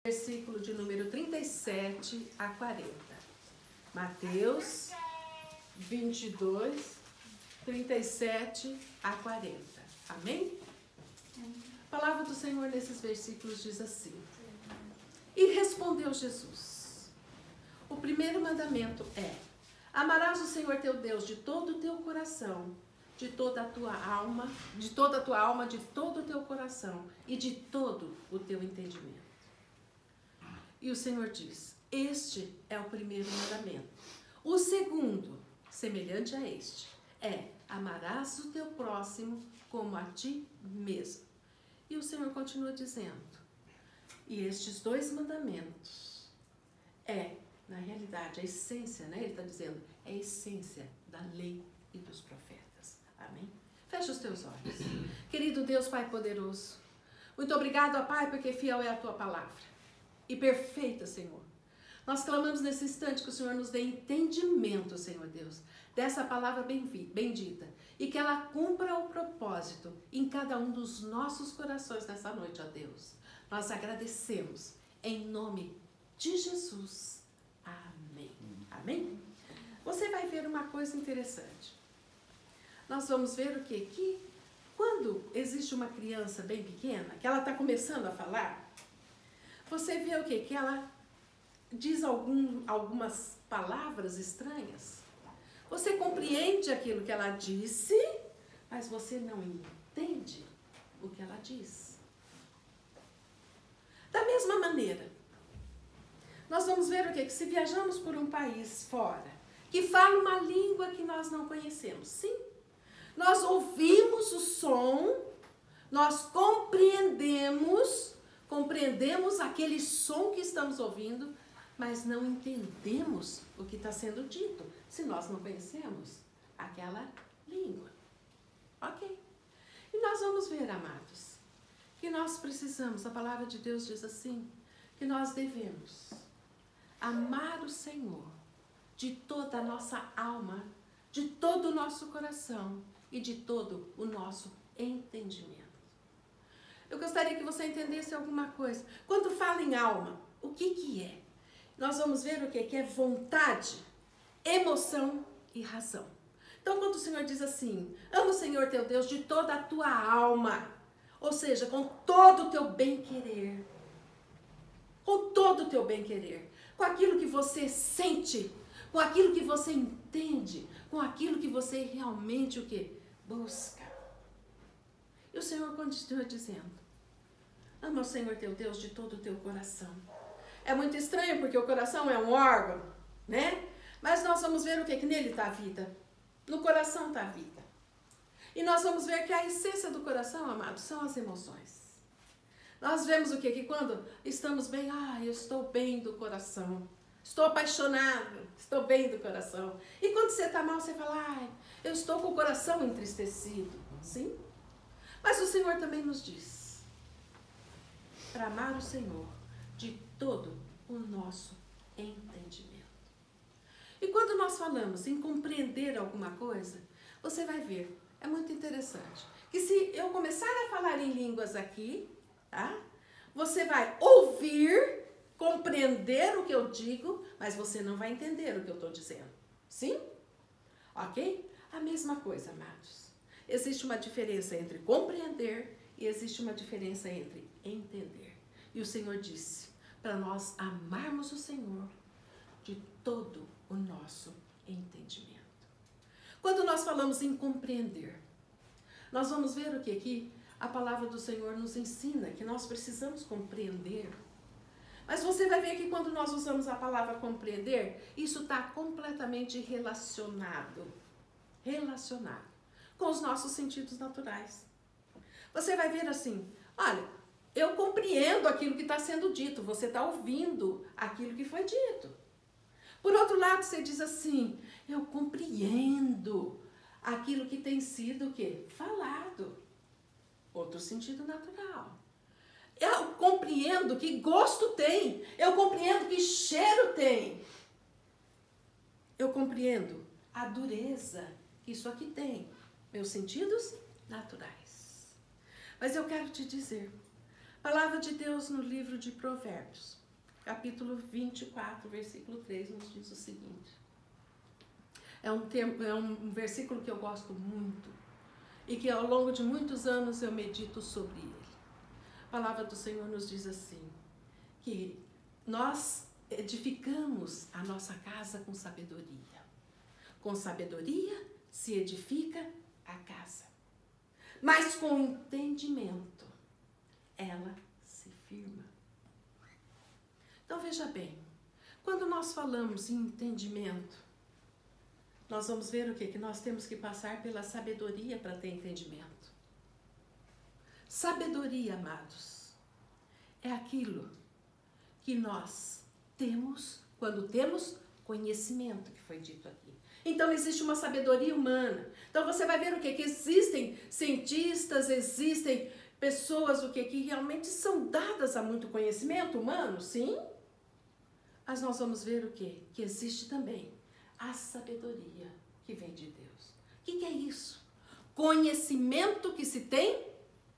Versículo de número 37 a 40. Mateus 22, 37 a 40. Amém? A palavra do Senhor nesses versículos diz assim: E respondeu Jesus: O primeiro mandamento é: amarás o Senhor teu Deus de todo o teu coração, de toda a tua alma, de todo o teu coração e de todo o teu entendimento. E o Senhor diz: este é o primeiro mandamento. O segundo, semelhante a este, é: amarás o teu próximo como a ti mesmo. E o Senhor continua dizendo: e estes dois mandamentos na realidade, a essência, né? Ele está dizendo, é a essência da lei e dos profetas. Amém? Fecha os teus olhos. Querido Deus, Pai poderoso, muito obrigado, ó Pai, porque fiel é a tua palavra e perfeita, Senhor. Nós clamamos nesse instante que o Senhor nos dê entendimento, Senhor Deus, dessa palavra bendita, e que ela cumpra o propósito em cada um dos nossos corações nessa noite, ó Deus. Nós agradecemos em nome de Jesus. Amém. Amém? Você vai ver uma coisa interessante. Nós vamos ver o quê? Que quando existe uma criança bem pequena, que ela está começando a falar, você vê o quê? Que ela diz algumas palavras estranhas. Você compreende aquilo que ela disse, mas você não entende o que ela diz. Da mesma maneira, nós vamos ver o quê? Que se viajamos por um país fora, que fala uma língua que nós não conhecemos, sim, nós ouvimos o som, nós compreendemos aquele som que estamos ouvindo, mas não entendemos o que está sendo dito, se nós não conhecemos aquela língua. Ok? E nós vamos ver, amados, que nós precisamos, a palavra de Deus diz assim, que nós devemos amar o Senhor de toda a nossa alma, de todo o nosso coração e de todo o nosso entendimento. Eu gostaria que você entendesse alguma coisa. Quando fala em alma, o que é? Nós vamos ver o que é vontade, emoção e razão. Então, quando o Senhor diz assim, ama o Senhor teu Deus de toda a tua alma, ou seja, com todo o teu bem-querer, com todo o teu bem-querer, com aquilo que você sente, com aquilo que você entende, com aquilo que você realmente o quê? Busca. E o Senhor continua dizendo, ama o Senhor teu Deus de todo o teu coração. É muito estranho porque o coração é um órgão, né? Mas nós vamos ver o quê? Que nele está a vida. No coração está a vida. E nós vamos ver que a essência do coração, amados, são as emoções. Nós vemos o quê? Que quando estamos bem, eu estou bem do coração. Estou apaixonado, estou bem do coração. E quando você está mal, você fala, eu estou com o coração entristecido. Sim? Mas o Senhor também nos diz para amar o Senhor de todo o nosso entendimento. E quando nós falamos em compreender alguma coisa, você vai ver, é muito interessante, que se eu começar a falar em línguas aqui, tá? Você vai ouvir, compreender o que eu digo, mas você não vai entender o que eu estou dizendo. Sim? Ok? A mesma coisa, amados. Existe uma diferença entre compreender e existe uma diferença entre entender. E o Senhor disse para nós amarmos o Senhor de todo o nosso entendimento. Quando nós falamos em compreender, nós vamos ver o que aqui a palavra do Senhor nos ensina, que nós precisamos compreender. Mas você vai ver que quando nós usamos a palavra compreender, isso está completamente relacionado com os nossos sentidos naturais. Você vai ver assim, olha, eu compreendo aquilo que está sendo dito, você está ouvindo aquilo que foi dito. Por outro lado, você diz assim, eu compreendo aquilo que tem sido o quê? Falado. Outro sentido natural. Eu compreendo que gosto tem, eu compreendo que cheiro tem. Eu compreendo a dureza que isso aqui tem. Meus sentidos naturais. Mas eu quero te dizer, Palavra de Deus no livro de Provérbios, capítulo 24, versículo 3, nos diz o seguinte. É um versículo que eu gosto muito e que ao longo de muitos anos eu medito sobre ele. A palavra do Senhor nos diz assim, que nós edificamos a nossa casa com sabedoria. Com sabedoria se edifica a casa, mas com entendimento ela se firma. Então veja bem, quando nós falamos em entendimento, nós vamos ver o quê? Que nós temos que passar pela sabedoria para ter entendimento. Sabedoria, amados, é aquilo que nós temos quando temos conhecimento, que foi dito aqui. Então existe uma sabedoria humana. Então você vai ver o quê? Que existem cientistas, existem pessoas o quê? Que realmente são dadas a muito conhecimento humano, sim. Mas nós vamos ver o quê? Que existe também a sabedoria que vem de Deus. O que é isso? Conhecimento que se tem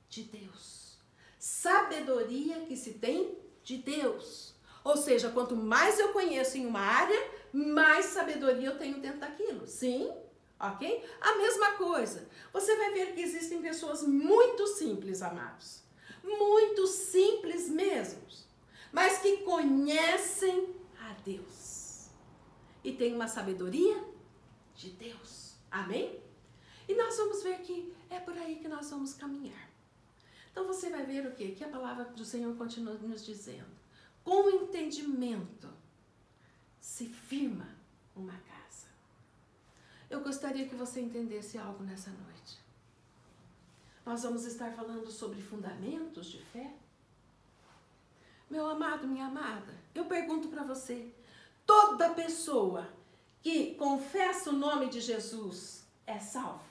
de Deus. Sabedoria que se tem de Deus. Ou seja, quanto mais eu conheço em uma área, mais sabedoria eu tenho dentro daquilo. Sim? Ok? A mesma coisa. Você vai ver que existem pessoas muito simples, amados. Muito simples mesmo. Mas que conhecem a Deus. E tem uma sabedoria de Deus. Amém? E nós vamos ver que é por aí que nós vamos caminhar. Então você vai ver o quê? Que a palavra do Senhor continua nos dizendo. Com entendimento se firma uma casa. Eu gostaria que você entendesse algo nessa noite. Nós vamos estar falando sobre fundamentos de fé. Meu amado, minha amada, eu pergunto para você, toda pessoa que confessa o nome de Jesus é salvo?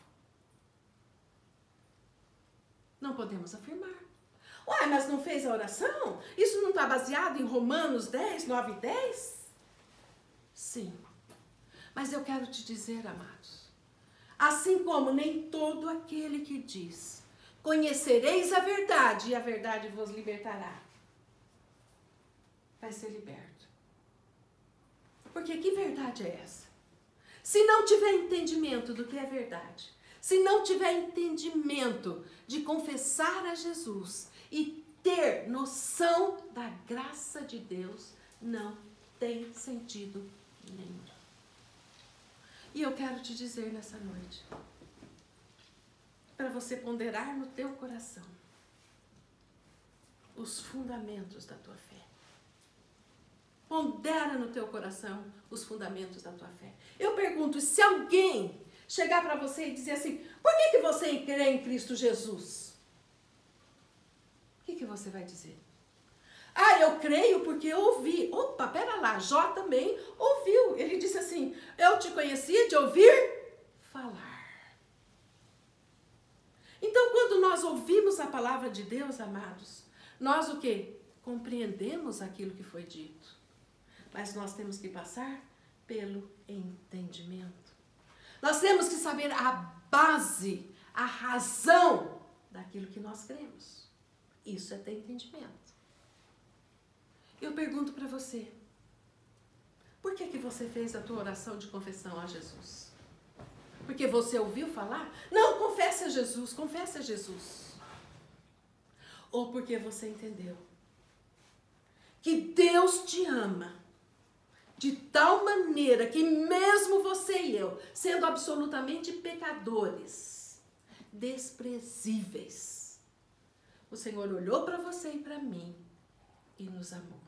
Não podemos afirmar. Ué, mas não fez a oração? Isso não está baseado em Romanos 10, 9 e 10? Sim. Mas eu quero te dizer, amados, assim como nem todo aquele que diz, conhecereis a verdade e a verdade vos libertará, vai ser liberto. Porque que verdade é essa? Se não tiver entendimento do que é verdade, se não tiver entendimento de confessar a Jesus e ter noção da graça de Deus, não tem sentido nenhum. E eu quero te dizer nessa noite, para você ponderar no teu coração os fundamentos da tua fé. Pondera no teu coração os fundamentos da tua fé. Eu pergunto, se alguém chegar para você e dizer assim, por que você crê em Cristo Jesus? O que você vai dizer? Ah, eu creio porque eu ouvi. Opa, pera lá, Jó também ouviu. Ele disse assim, eu te conhecia de ouvir falar. Então, quando nós ouvimos a palavra de Deus, amados, nós o quê? Compreendemos aquilo que foi dito. Mas nós temos que passar pelo entendimento. Nós temos que saber a base, a razão daquilo que nós cremos. Isso é ter entendimento. Eu pergunto para você, por que você fez a tua oração de confissão a Jesus? Porque você ouviu falar? Não, confesse a Jesus, confesse a Jesus. Ou porque você entendeu que Deus te ama de tal maneira que mesmo você e eu, sendo absolutamente pecadores, desprezíveis, o Senhor olhou para você e para mim e nos amou.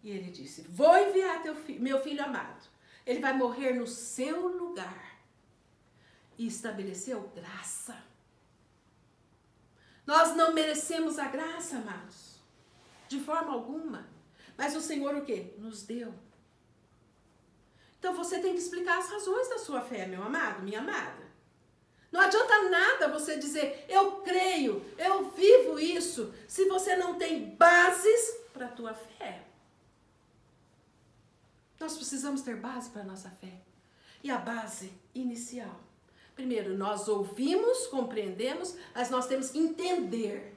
E Ele disse, vou enviar meu filho amado. Ele vai morrer no seu lugar. E estabeleceu graça. Nós não merecemos a graça, amados. De forma alguma. Mas o Senhor o quê? Nos deu. Então você tem que explicar as razões da sua fé, meu amado, minha amada. Não adianta nada você dizer, eu creio, eu vivo isso, se você não tem bases para a tua fé. Nós precisamos ter base para a nossa fé. E a base inicial. Primeiro, nós ouvimos, compreendemos, mas nós temos que entender.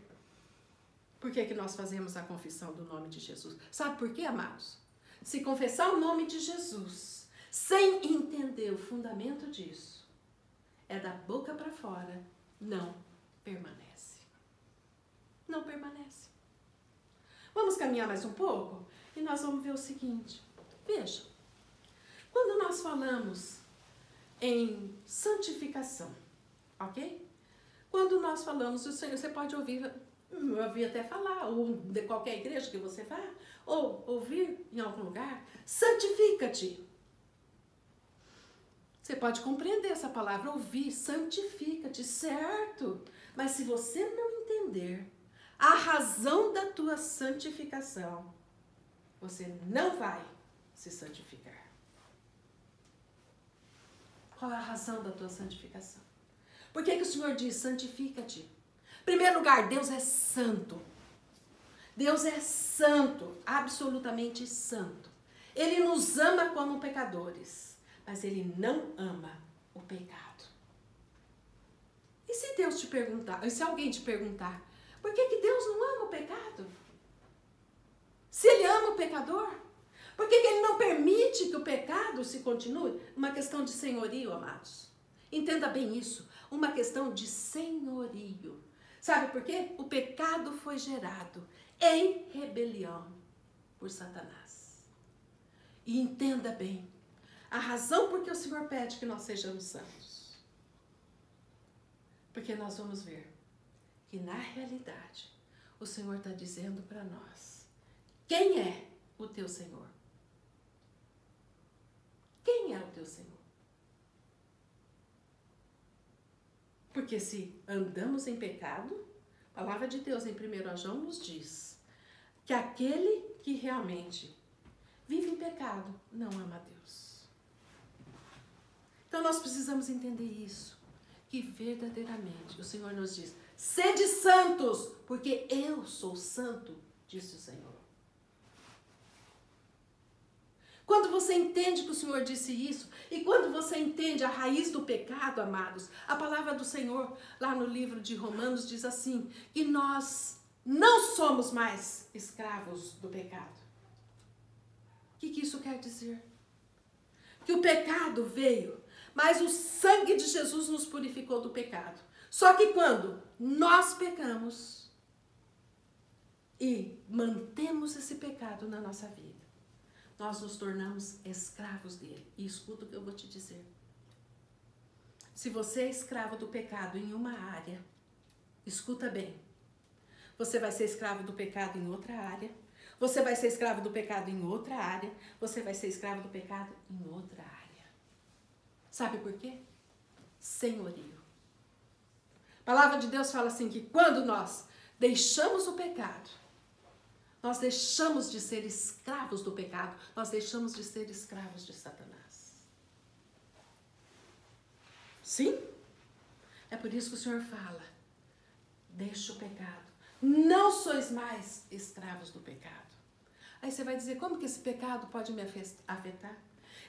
Por que nós fazemos a confissão do nome de Jesus? Sabe por quê, amados? Se confessar o nome de Jesus, sem entender o fundamento disso, é da boca para fora, não permanece. Não permanece. Vamos caminhar mais um pouco e nós vamos ver o seguinte. Veja, quando nós falamos em santificação, ok? Quando nós falamos, o Senhor, você pode ouvir, eu ouvi até falar, ou de qualquer igreja que você vá, ou ouvir em algum lugar, santifica-te. Você pode compreender essa palavra, ouvir, santifica-te, certo? Mas se você não entender a razão da tua santificação, você não vai se santificar. Qual é a razão da tua santificação? Por que o Senhor diz santifica-te? Em primeiro lugar, Deus é santo. Deus é santo, absolutamente santo. Ele nos ama como pecadores, mas Ele não ama o pecado. E se Deus te perguntar, e se alguém te perguntar, por que Deus não ama o pecado? Se Ele ama o pecador, por que Ele não permite que o pecado se continue? Uma questão de senhorio, amados. Entenda bem isso, uma questão de senhorio. Sabe por quê? O pecado foi gerado em rebelião por Satanás. E entenda bem, a razão por que o Senhor pede que nós sejamos santos. Porque nós vamos ver que na realidade o Senhor está dizendo para nós, quem é o teu Senhor? Quem é o teu Senhor? Porque se andamos em pecado, a palavra de Deus em 1 João nos diz que aquele que realmente vive em pecado não ama a Deus. Então nós precisamos entender isso, que verdadeiramente o Senhor nos diz, sede santos, porque eu sou santo, disse o Senhor. Quando você entende que o Senhor disse isso, e quando você entende a raiz do pecado, amados, a palavra do Senhor, lá no livro de Romanos, diz assim, que nós não somos mais escravos do pecado. O que isso quer dizer? Que o pecado veio, mas o sangue de Jesus nos purificou do pecado. Só que quando nós pecamos e mantemos esse pecado na nossa vida, nós nos tornamos escravos dele. E escuta o que eu vou te dizer. Se você é escravo do pecado em uma área, escuta bem. Você vai ser escravo do pecado em outra área. Você vai ser escravo do pecado em outra área. Você vai ser escravo do pecado em outra área. Sabe por quê? Senhorio. A palavra de Deus fala assim que quando nós deixamos o pecado, nós deixamos de ser escravos do pecado, nós deixamos de ser escravos de Satanás. Sim? É por isso que o Senhor fala, deixa o pecado, não sois mais escravos do pecado. Aí você vai dizer, como que esse pecado pode me afetar?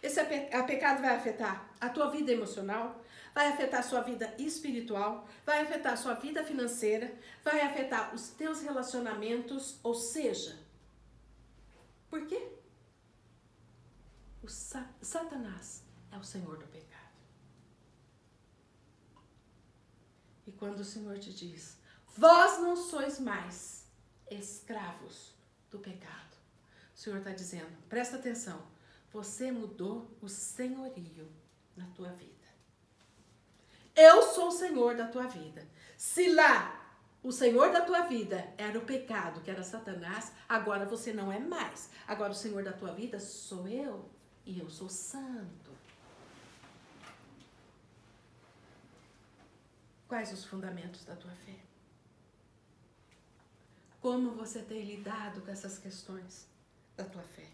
Esse pecado vai afetar a tua vida emocional, vai afetar a sua vida espiritual, vai afetar a sua vida financeira, vai afetar os teus relacionamentos, ou seja, por quê? O Satanás é o senhor do pecado. E quando o Senhor te diz, vós não sois mais escravos do pecado, o Senhor está dizendo, presta atenção, você mudou o senhorio na tua vida. Eu sou o Senhor da tua vida. Se lá o Senhor da tua vida era o pecado, que era Satanás, agora você não é mais. Agora o Senhor da tua vida sou eu e eu sou santo. Quais os fundamentos da tua fé? Como você tem lidado com essas questões da tua fé?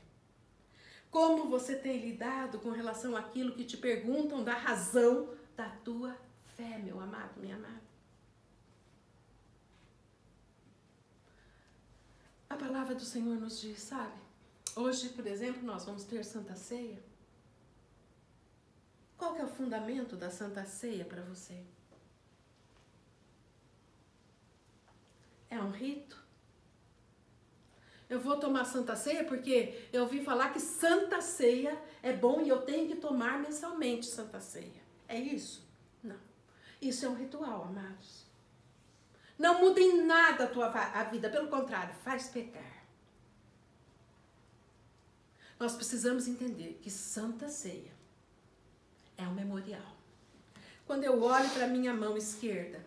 Como você tem lidado com relação àquilo que te perguntam da razão da tua fé, meu amado, minha amada? A palavra do Senhor nos diz, sabe? Hoje, por exemplo, nós vamos ter Santa Ceia. Qual que é o fundamento da Santa Ceia para você? É um rito? eu vou tomar Santa Ceia porque eu ouvi falar que Santa Ceia é bom e eu tenho que tomar mensalmente Santa Ceia. É isso? Não. Isso é um ritual, amados. Não muda em nada a vida, pelo contrário, faz pecar. Nós precisamos entender que Santa Ceia é um memorial. Quando eu olho para a minha mão esquerda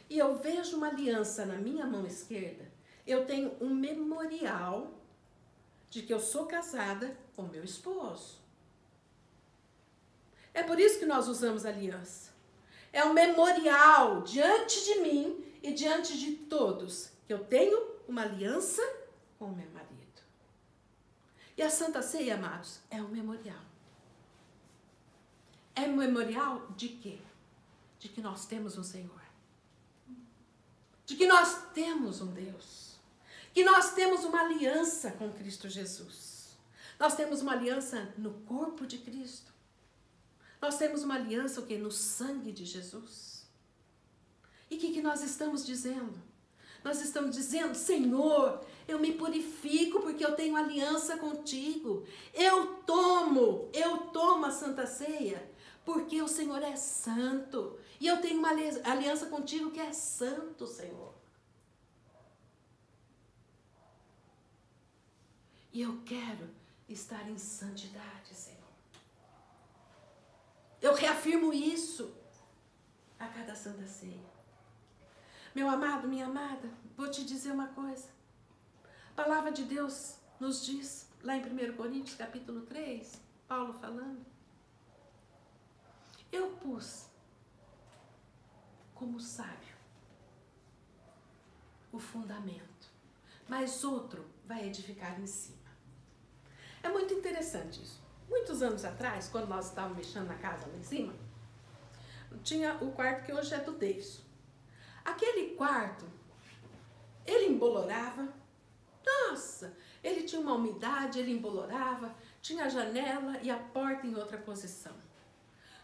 e eu vejo uma aliança na minha mão esquerda, eu tenho um memorial de que eu sou casada com meu esposo. É por isso que nós usamos aliança. É um memorial diante de mim e diante de todos que eu tenho uma aliança com o meu marido. E a Santa Ceia, amados, é um memorial. É um memorial de quê? De que nós temos um Senhor. De que nós temos um Deus. Que nós temos uma aliança com Cristo Jesus. Nós temos uma aliança no corpo de Cristo. Nós temos uma aliança o quê? No sangue de Jesus. E o que nós estamos dizendo? Nós estamos dizendo, Senhor, eu me purifico porque eu tenho aliança contigo. Eu tomo a Santa Ceia porque o Senhor é santo. E eu tenho uma aliança contigo que é santo, Senhor. E eu quero estar em santidade, Senhor. Eu reafirmo isso a cada Santa Ceia. Meu amado, minha amada, vou te dizer uma coisa. A palavra de Deus nos diz, lá em 1 Coríntios, capítulo 3, Paulo falando. Eu pus como sábio o fundamento, mas outro vai edificar em cima. É muito interessante isso. Muitos anos atrás, quando nós estávamos mexendo na casa lá em cima, tinha o quarto que hoje é do Deus. Aquele quarto, ele embolorava. Nossa, ele tinha uma umidade, ele embolorava, tinha a janela e a porta em outra posição.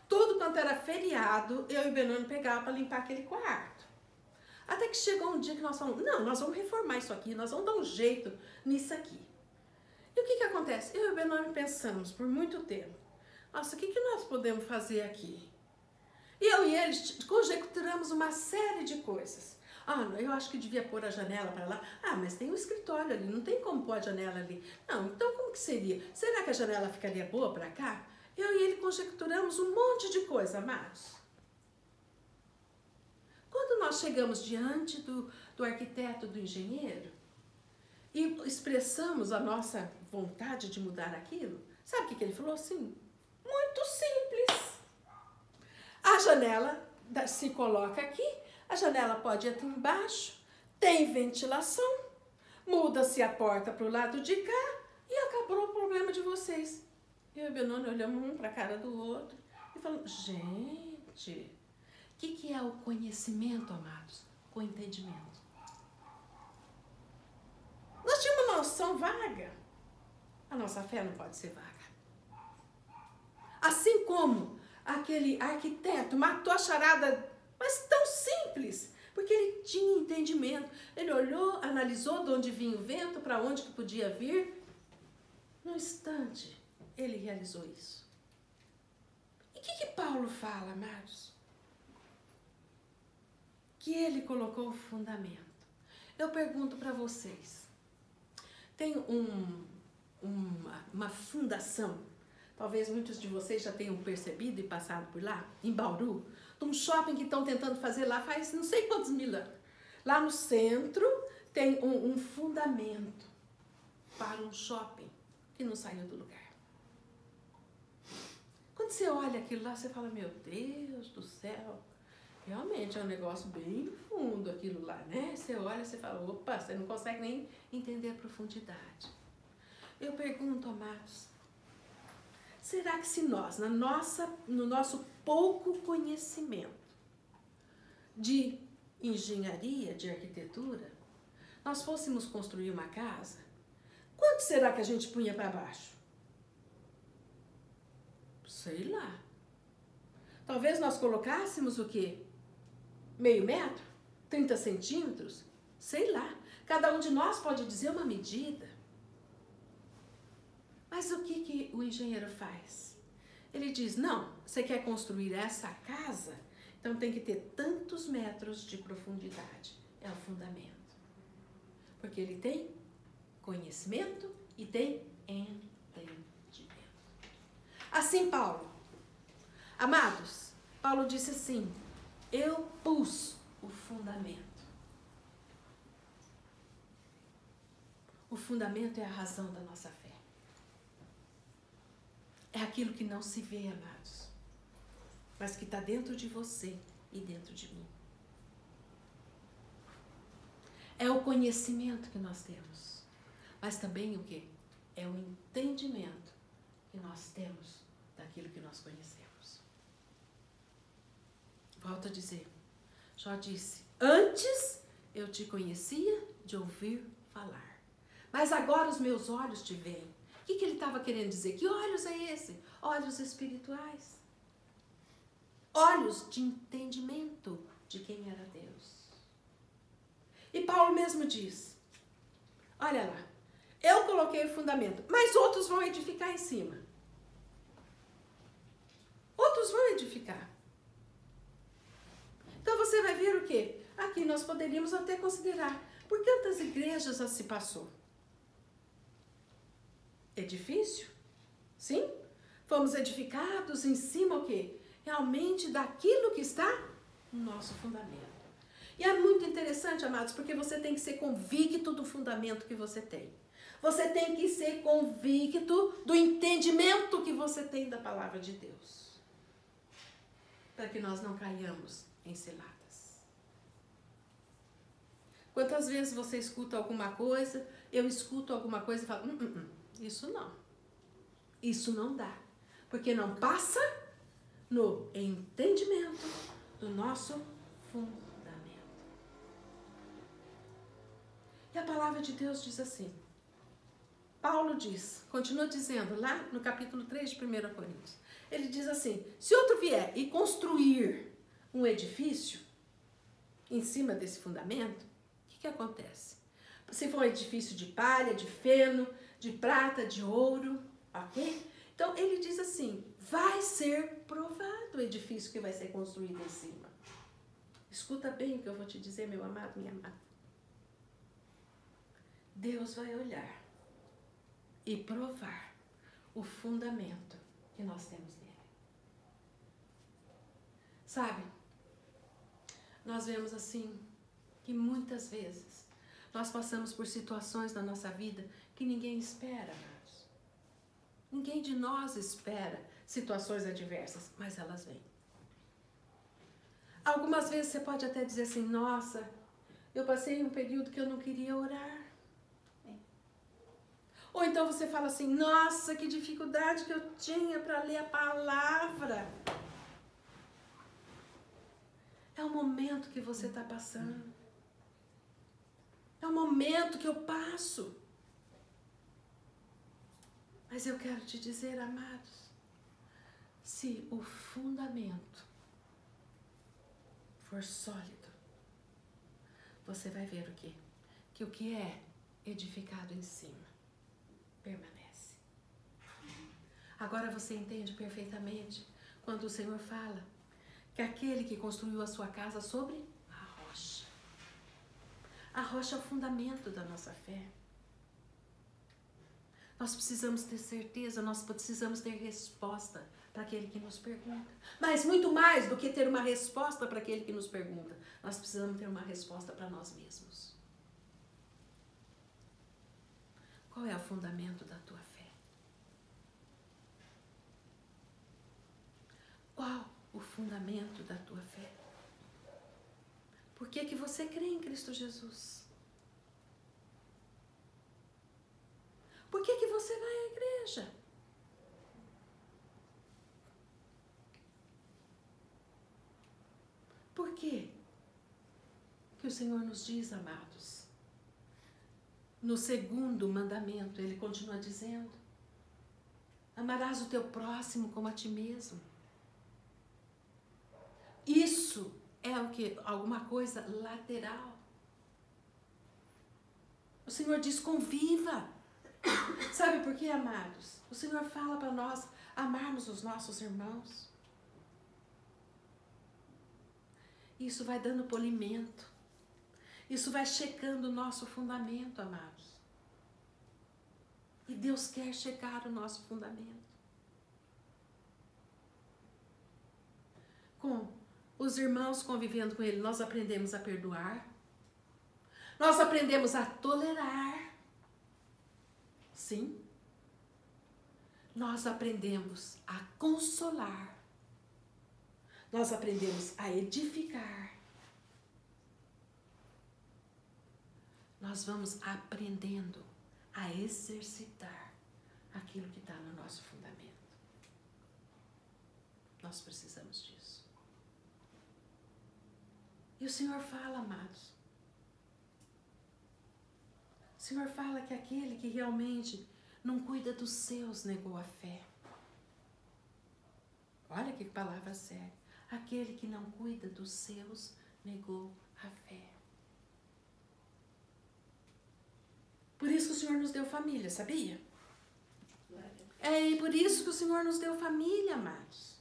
Tudo quanto era feriado, eu e o Benoni pegava para limpar aquele quarto. Até que chegou um dia que nós falamos, não, nós vamos reformar isso aqui, nós vamos dar um jeito nisso aqui. E o que acontece? Eu e o Benoni pensamos por muito tempo, nossa, o que nós podemos fazer aqui? E eu e eles conjecturamos uma série de coisas. Ah, eu acho que devia pôr a janela para lá. Ah, mas tem um escritório ali, não tem como pôr a janela ali. Não, então como que seria? Será que a janela ficaria boa para cá? Eu e ele conjecturamos um monte de coisa, amados. Quando nós chegamos diante do arquiteto, do engenheiro, e expressamos a nossa vontade de mudar aquilo, sabe o que ele falou assim? Muito simples. A janela se coloca aqui, a janela pode ir até embaixo, tem ventilação, muda-se a porta para o lado de cá e acabou o problema de vocês. Eu e o Benoni olhamos um para a cara do outro e falamos, gente, o que é o conhecimento, amados? Com entendimento. Nós tínhamos uma noção vaga. A nossa fé não pode ser vaga. Assim como aquele arquiteto matou a charada, mas tão simples, porque ele tinha entendimento. Ele olhou, analisou de onde vinha o vento, para onde que podia vir. Num instante, ele realizou isso. E o que Paulo fala, amados? Que ele colocou o fundamento. Eu pergunto para vocês, tem uma fundação, talvez muitos de vocês já tenham percebido e passado por lá, em Bauru, de um shopping que estão tentando fazer lá faz não sei quantos mil anos. Lá no centro tem um fundamento para um shopping que não saiu do lugar. Quando você olha aquilo lá, você fala, meu Deus do céu, realmente é um negócio bem fundo aquilo lá, né? Você olha e você fala, opa, você não consegue nem entender a profundidade. Eu pergunto, amados, será que se nós, no nosso pouco conhecimento de engenharia, de arquitetura, nós fôssemos construir uma casa, quanto será que a gente punha para baixo? Sei lá. Talvez nós colocássemos o quê? Meio metro? 30 centímetros? Sei lá. Cada um de nós pode dizer uma medida. Mas o que o engenheiro faz? Ele diz, não, você quer construir essa casa, então tem que ter tantos metros de profundidade. É o fundamento. Porque ele tem conhecimento e tem entendimento. Assim, Paulo. Amados, Paulo disse assim, eu pus o fundamento. O fundamento é a razão da nossa fé. É aquilo que não se vê, amados, mas que está dentro de você e dentro de mim. É o conhecimento que nós temos, mas também o quê? É o entendimento que nós temos daquilo que nós conhecemos. Volto a dizer, Jó disse, antes eu te conhecia de ouvir falar, mas agora os meus olhos te veem. O que ele estava querendo dizer? Que olhos é esse? Olhos espirituais. Olhos de entendimento de quem era Deus. E Paulo mesmo diz, olha lá, eu coloquei o fundamento, mas outros vão edificar em cima. Outros vão edificar. Então você vai ver o quê? Aqui nós poderíamos até considerar, por quantas igrejas já se passou? Edifício? Sim? Fomos edificados em cima o quê? Realmente daquilo que está no nosso fundamento. E é muito interessante, amados, porque você tem que ser convicto do fundamento que você tem. Você tem que ser convicto do entendimento que você tem da palavra de Deus. Para que nós não caiamos em ciladas. Quantas vezes você escuta alguma coisa, eu escuto alguma coisa e falo, isso não. Isso não dá. Porque não passa no entendimento do nosso fundamento. E a palavra de Deus diz assim. Paulo diz, continua dizendo lá no capítulo 3 de 1 Coríntios. Ele diz assim, se outro vier e construir um edifício em cima desse fundamento, o que acontece? Se for um edifício de palha, de feno, de prata, de ouro, ok? Então ele diz assim, vai ser provado o edifício que vai ser construído em cima. Escuta bem o que eu vou te dizer, meu amado, minha amada. Deus vai olhar e provar o fundamento que nós temos nele. Sabe, nós vemos assim, que muitas vezes nós passamos por situações na nossa vida que ninguém espera, amados. Ninguém de nós espera situações adversas, mas elas vêm. Algumas vezes você pode até dizer assim, nossa, eu passei um período que eu não queria orar. Ou então você fala assim, nossa, que dificuldade que eu tinha para ler a palavra. É o momento que você está passando. É o momento que eu passo. Mas eu quero te dizer, amados, se o fundamento for sólido, você vai ver o quê? Que o que é edificado em cima permanece. Agora você entende perfeitamente quando o Senhor fala que aquele que construiu a sua casa sobre a rocha. A rocha é o fundamento da nossa fé. Nós precisamos ter certeza, nós precisamos ter resposta para aquele que nos pergunta. Mas muito mais do que ter uma resposta para aquele que nos pergunta, nós precisamos ter uma resposta para nós mesmos. Qual é o fundamento da tua fé? Qual o fundamento da tua fé? Por que você crê em Cristo Jesus? Por que você vai à igreja? Por quê? Que o Senhor nos diz, amados, no segundo mandamento, ele continua dizendo, amarás o teu próximo como a ti mesmo. Isso é o que? Alguma coisa lateral. O Senhor diz, conviva. Sabe por quê, amados? O Senhor fala para nós amarmos os nossos irmãos. Isso vai dando polimento. Isso vai checando o nosso fundamento, amados. E Deus quer checar o nosso fundamento. Com os irmãos convivendo com Ele, nós aprendemos a perdoar. Nós aprendemos a tolerar. Sim. Nós aprendemos a consolar. Nós aprendemos a edificar. Nós vamos aprendendo a exercitar aquilo que está no nosso fundamento. Nós precisamos disso. E o Senhor fala, amados. O Senhor fala que aquele que realmente não cuida dos seus negou a fé. Olha que palavra séria. Aquele que não cuida dos seus negou a fé. Por isso que o Senhor nos deu família, sabia? É por isso que o Senhor nos deu família, amados.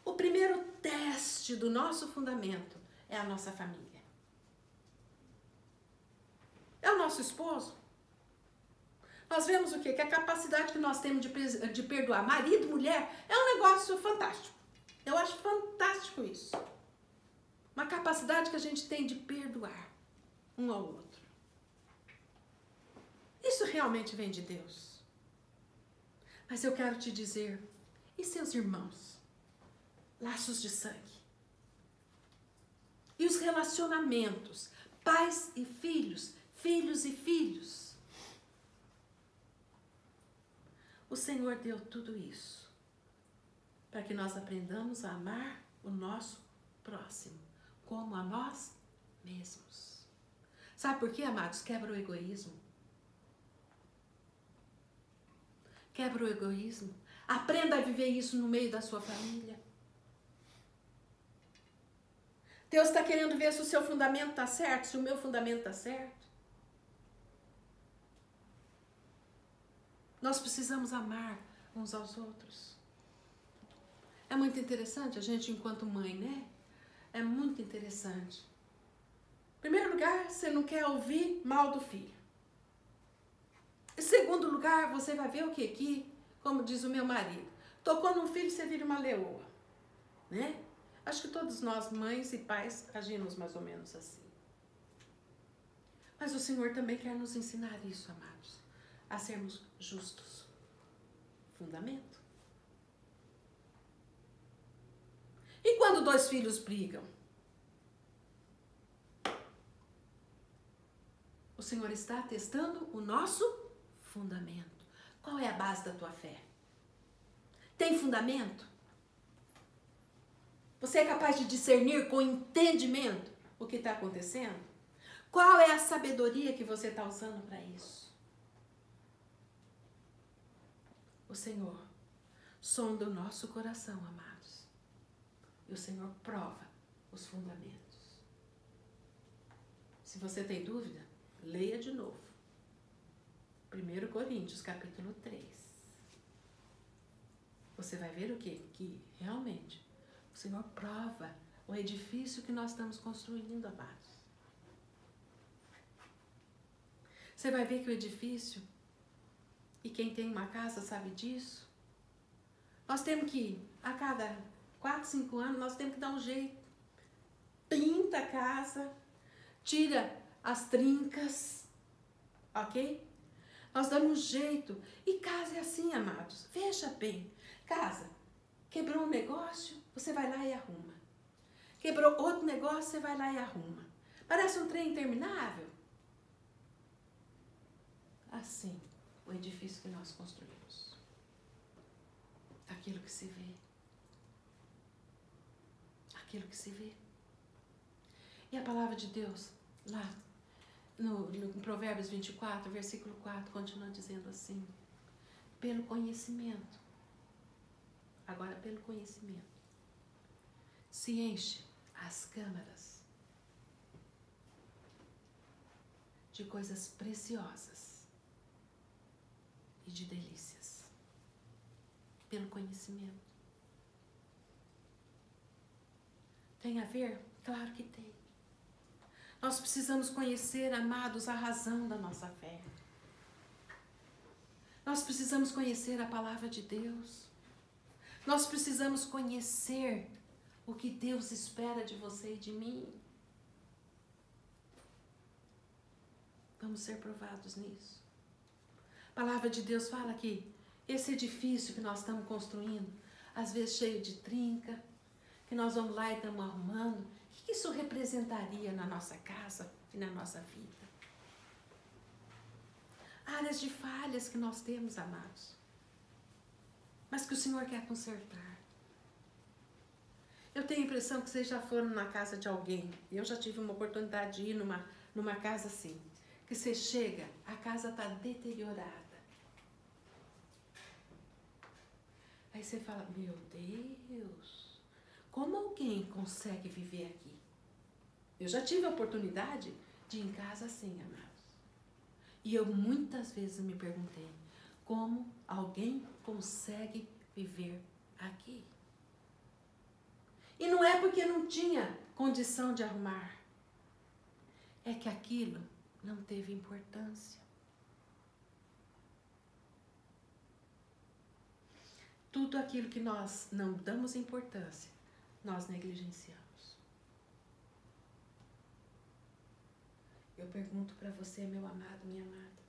O primeiro teste do nosso fundamento é a nossa família. É o nosso esposo. Nós vemos o quê? Que a capacidade que nós temos de perdoar marido, mulher, é um negócio fantástico. Eu acho fantástico isso. Uma capacidade que a gente tem de perdoar um ao outro. Isso realmente vem de Deus. Mas eu quero te dizer, e seus irmãos? Laços de sangue. E os relacionamentos, pais e filhos, filhos e filhos. O Senhor deu tudo isso para que nós aprendamos a amar o nosso próximo, como a nós mesmos. Sabe por quê, amados? Quebra o egoísmo. Quebra o egoísmo. Aprenda a viver isso no meio da sua família. Deus está querendo ver se o seu fundamento está certo, se o meu fundamento está certo. Nós precisamos amar uns aos outros. É muito interessante a gente, enquanto mãe, né? É muito interessante. Em primeiro lugar, você não quer ouvir mal do filho. Em segundo lugar, você vai ver o que aqui, como diz o meu marido, tocou num filho, você vira uma leoa, né? Acho que todos nós, mães e pais, agimos mais ou menos assim. Mas o Senhor também quer nos ensinar isso, amados, a sermos justos. Fundamento. E quando dois filhos brigam? O Senhor está testando o nosso fundamento. Qual é a base da tua fé? Tem fundamento? Você é capaz de discernir com entendimento o que está acontecendo? Qual é a sabedoria que você está usando para isso? O Senhor sonda o nosso coração, amados. E o Senhor prova os fundamentos. Se você tem dúvida, leia de novo. 1 Coríntios, capítulo 3. Você vai ver o quê? Que realmente o Senhor prova o edifício que nós estamos construindo, amados. Você vai ver que o edifício, e quem tem uma casa sabe disso, nós temos que, a cada 4, 5 anos, nós temos que dar um jeito. Pinta a casa, tira as trincas, ok? Nós damos um jeito. E casa é assim, amados. Veja bem, casa, quebrou um negócio, você vai lá e arruma. Quebrou outro negócio, você vai lá e arruma. Parece um trem interminável. Assim, o edifício que nós construímos. Aquilo que se vê. Aquilo que se vê. E a palavra de Deus, lá no Provérbios 24, versículo 4, continua dizendo assim: pelo conhecimento, agora pelo conhecimento, se enche as câmaras de coisas preciosas e de delícias. Pelo conhecimento. Tem a ver? Claro que tem. Nós precisamos conhecer, amados, a razão da nossa fé. Nós precisamos conhecer a palavra de Deus. Nós precisamos conhecer o que Deus espera de você e de mim. Vamos ser provados nisso. A palavra de Deus fala que esse edifício que nós estamos construindo, às vezes cheio de trinca, que nós vamos lá e estamos arrumando, o que isso representaria na nossa casa e na nossa vida? Áreas de falhas que nós temos, amados, mas que o Senhor quer consertar. Eu tenho a impressão que vocês já foram na casa de alguém. Eu já tive uma oportunidade de ir numa casa assim, que você chega, a casa está deteriorada. Aí você fala, meu Deus, como alguém consegue viver aqui? Eu já tive a oportunidade de ir em casa assim, amados. E eu muitas vezes me perguntei, como alguém consegue viver aqui? E não é porque não tinha condição de arrumar. É que aquilo não teve importância. Tudo aquilo que nós não damos importância, nós negligenciamos. Eu pergunto para você, meu amado, minha amada,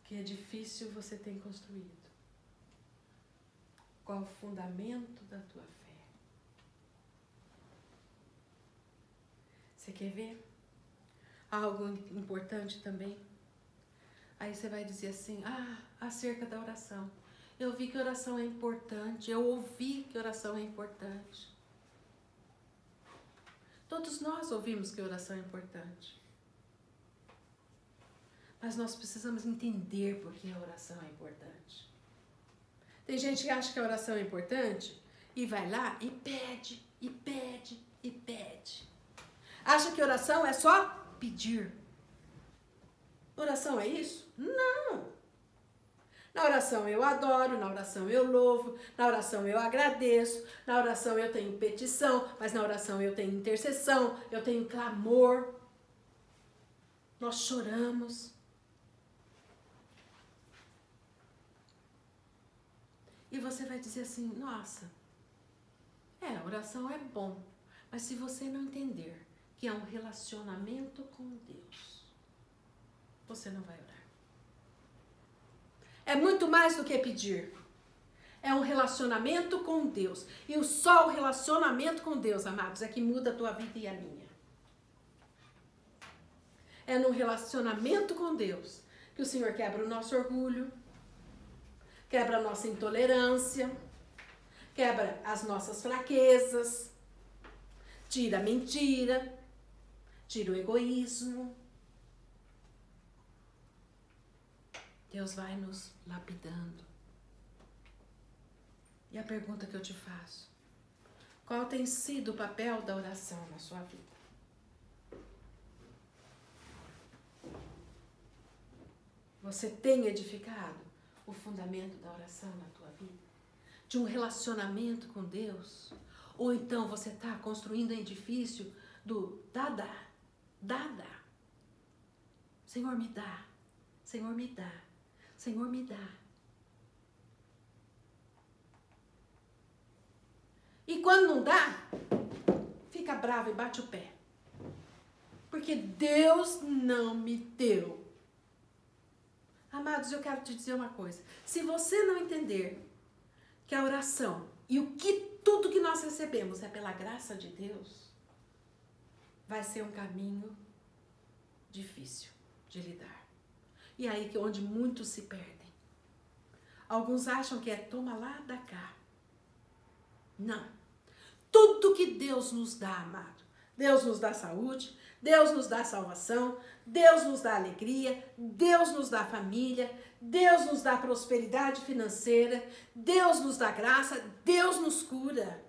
que edifício você tem construído? Qual o fundamento da tua fé? Você quer ver algo importante também? Aí você vai dizer assim, acerca da oração. Eu vi que oração é importante, eu ouvi que oração é importante. Todos nós ouvimos que oração é importante. Mas nós precisamos entender por que a oração é importante. Tem gente que acha que a oração é importante e vai lá e pede, e pede, e pede. Acha que oração é só pedir. Oração é isso? Não. Na oração eu adoro, na oração eu louvo, na oração eu agradeço, na oração eu tenho petição, mas na oração eu tenho intercessão, eu tenho clamor. Nós choramos. E você vai dizer assim, nossa, a oração é bom, mas se você não entender que é um relacionamento com Deus, você não vai orar. É muito mais do que pedir. É um relacionamento com Deus. E só o relacionamento com Deus, amados, é que muda a tua vida e a minha. É no relacionamento com Deus que o Senhor quebra o nosso orgulho, quebra a nossa intolerância, quebra as nossas fraquezas, tira a mentira, tira o egoísmo. Deus vai nos lapidando. E a pergunta que eu te faço, qual tem sido o papel da oração na sua vida? Você tem edificado o fundamento da oração na tua vida? De um relacionamento com Deus? Ou então você está construindo um edifício do dá. Senhor, me dá. Senhor, me dá. Senhor, me dá. E quando não dá, fica bravo e bate o pé. Porque Deus não me deu. Amados, eu quero te dizer uma coisa. Se você não entender que a oração e tudo que nós recebemos é pela graça de Deus, vai ser um caminho difícil de lidar. E aí que é onde muitos se perdem. Alguns acham que é toma lá, dá cá. Não. Tudo que Deus nos dá, amado. Deus nos dá saúde, Deus nos dá salvação, Deus nos dá alegria, Deus nos dá família, Deus nos dá prosperidade financeira, Deus nos dá graça, Deus nos cura.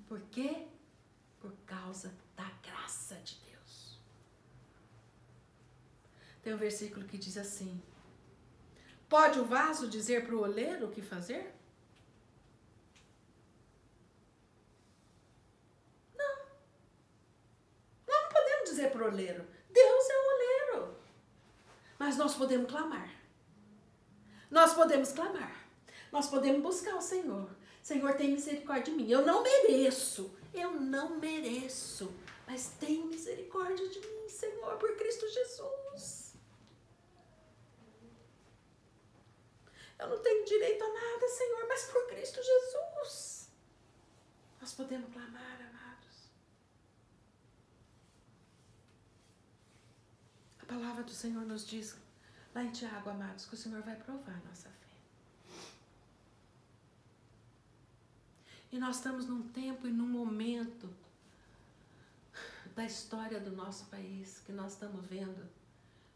Por quê? Por causa da graça de Deus. Tem um versículo que diz assim, Pode o vaso dizer para o oleiro o que fazer? Não. Nós não podemos dizer para o oleiro. Deus é o oleiro. Mas nós podemos clamar. Nós podemos clamar. Nós podemos buscar o Senhor. Senhor, tem misericórdia de mim. Eu não mereço. Eu não mereço. Mas tem misericórdia de mim, Senhor, por Cristo Jesus. Eu não tenho direito a nada, Senhor, mas por Cristo Jesus. Nós podemos clamar, amados. A palavra do Senhor nos diz, lá em Tiago, amados, que o Senhor vai provar a nossa fé. E nós estamos num tempo e num momento da história do nosso país que nós estamos vendo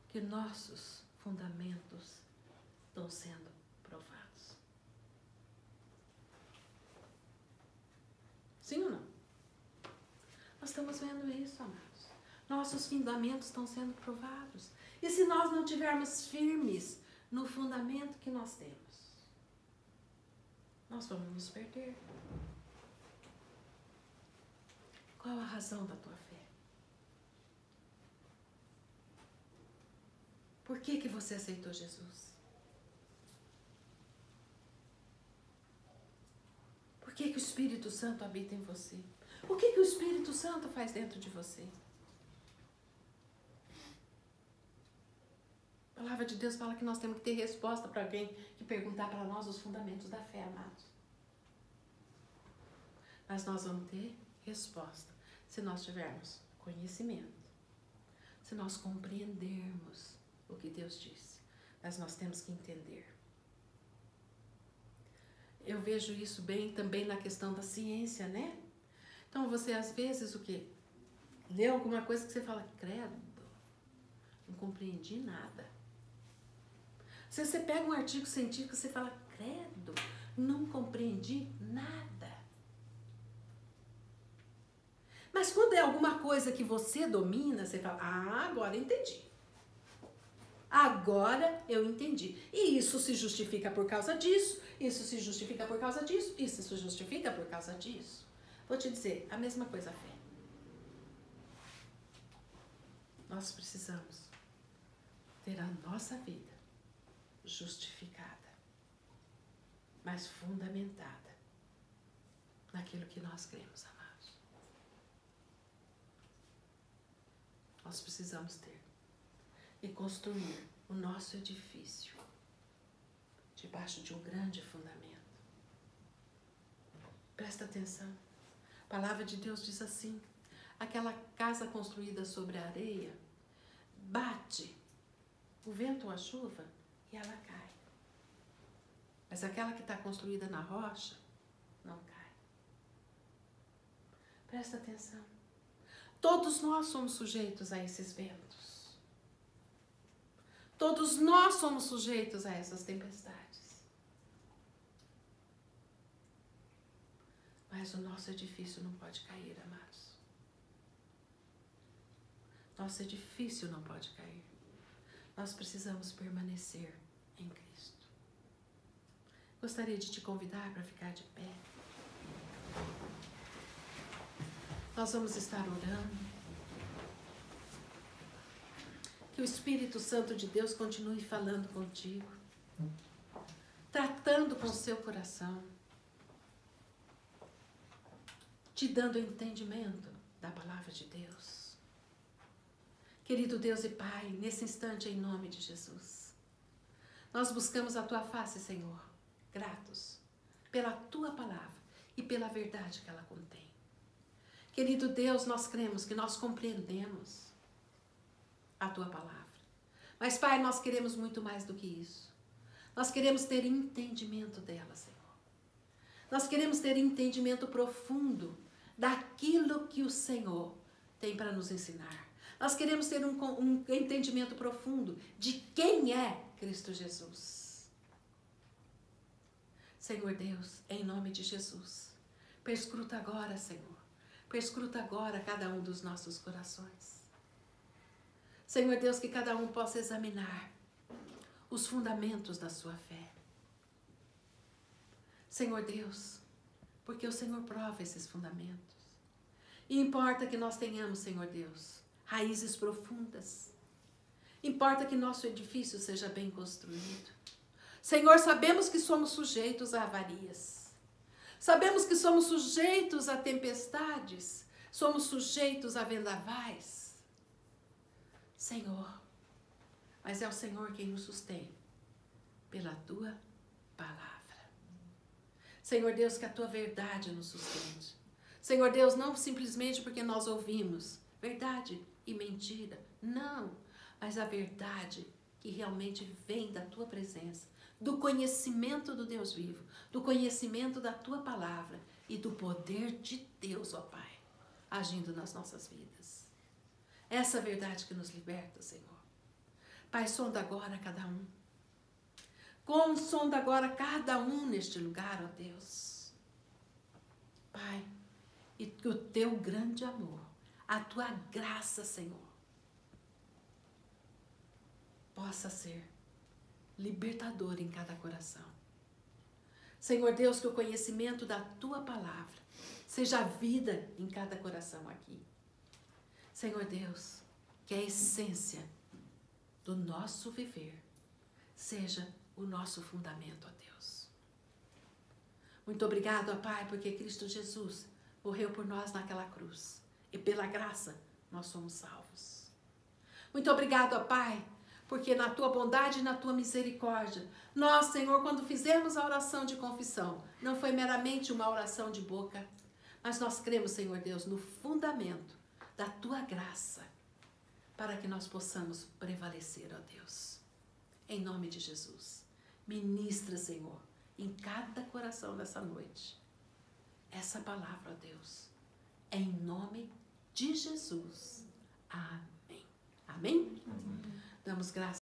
que nossos fundamentos estão sendo provados. Sim ou não? Nós estamos vendo isso, amados. Nossos fundamentos estão sendo provados. E se nós não tivermos firmes no fundamento que nós temos, nós vamos nos perder. Qual a razão da tua fé? Por que você aceitou Jesus? Por que o Espírito Santo habita em você? O que o Espírito Santo faz dentro de você? A palavra de Deus fala que nós temos que ter resposta para alguém que perguntar para nós os fundamentos da fé, amados. Mas nós vamos ter resposta se nós tivermos conhecimento, se nós compreendermos o que Deus disse. Mas nós temos que entender. Eu vejo isso bem também na questão da ciência, né? Então você às vezes o quê? Lê alguma coisa que você fala, credo, não compreendi nada. Se você pega um artigo científico, você fala, credo, não compreendi nada. Mas quando é alguma coisa que você domina, você fala, agora entendi. Agora eu entendi. E isso se justifica por causa disso, isso se justifica por causa disso, isso se justifica por causa disso. Vou te dizer, a mesma coisa a fé. Nós precisamos ter a nossa vida justificada, mas fundamentada naquilo que nós cremos, amados. Nós precisamos ter e construir o nosso edifício debaixo de um grande fundamento. Presta atenção. A palavra de Deus diz assim, aquela casa construída sobre a areia, bate o vento ou a chuva e ela cai. Mas aquela que está construída na rocha, não cai. Presta atenção. Todos nós somos sujeitos a esses ventos. Todos nós somos sujeitos a essas tempestades. Mas o nosso edifício não pode cair, amados. Nosso edifício não pode cair. Nós precisamos permanecer em Cristo. Gostaria de te convidar para ficar de pé. Nós vamos estar orando. Que o Espírito Santo de Deus continue falando contigo, tratando com o seu coração, te dando entendimento da palavra de Deus. Querido Deus e Pai, nesse instante, em nome de Jesus, nós buscamos a Tua face, Senhor, gratos pela Tua palavra e pela verdade que ela contém. Querido Deus, nós cremos que nós compreendemos a Tua palavra. Mas, Pai, nós queremos muito mais do que isso. Nós queremos ter entendimento dela, Senhor. Nós queremos ter entendimento profundo daquilo que o Senhor tem para nos ensinar. Nós queremos ter um entendimento profundo de quem é Cristo Jesus. Senhor Deus, em nome de Jesus, perscruta agora, Senhor. Perscruta agora cada um dos nossos corações. Senhor Deus, que cada um possa examinar os fundamentos da sua fé. Senhor Deus, porque o Senhor prova esses fundamentos. E importa que nós tenhamos, Senhor Deus, raízes profundas. Importa que nosso edifício seja bem construído. Senhor, sabemos que somos sujeitos a avarias. Sabemos que somos sujeitos a tempestades. Somos sujeitos a vendavais. Senhor, mas é o Senhor quem nos sustém pela tua palavra. Senhor Deus, que a tua verdade nos sustente. Senhor Deus, não simplesmente porque nós ouvimos verdade e mentira. Não, mas a verdade que realmente vem da tua presença, do conhecimento do Deus vivo, do conhecimento da tua palavra e do poder de Deus, ó Pai, agindo nas nossas vidas. Essa verdade que nos liberta, Senhor. Pai, sonda agora cada um. Sonda agora cada um neste lugar, ó Deus. Pai, e que o teu grande amor, a tua graça, Senhor, possa ser libertador em cada coração. Senhor Deus, que o conhecimento da tua palavra seja vida em cada coração aqui. Senhor Deus, que a essência do nosso viver seja o nosso fundamento, ó Deus. Muito obrigado, ó Pai, porque Cristo Jesus morreu por nós naquela cruz. E pela graça nós somos salvos. Muito obrigado, ó Pai, porque na tua bondade e na tua misericórdia, nós, Senhor, quando fizemos a oração de confissão, não foi meramente uma oração de boca, mas nós cremos, Senhor Deus, no fundamento da tua graça, para que nós possamos prevalecer, ó Deus. Em nome de Jesus, ministra, Senhor, em cada coração nessa noite, essa palavra, ó Deus, em nome de Jesus. Amém. Amém? Damos graças.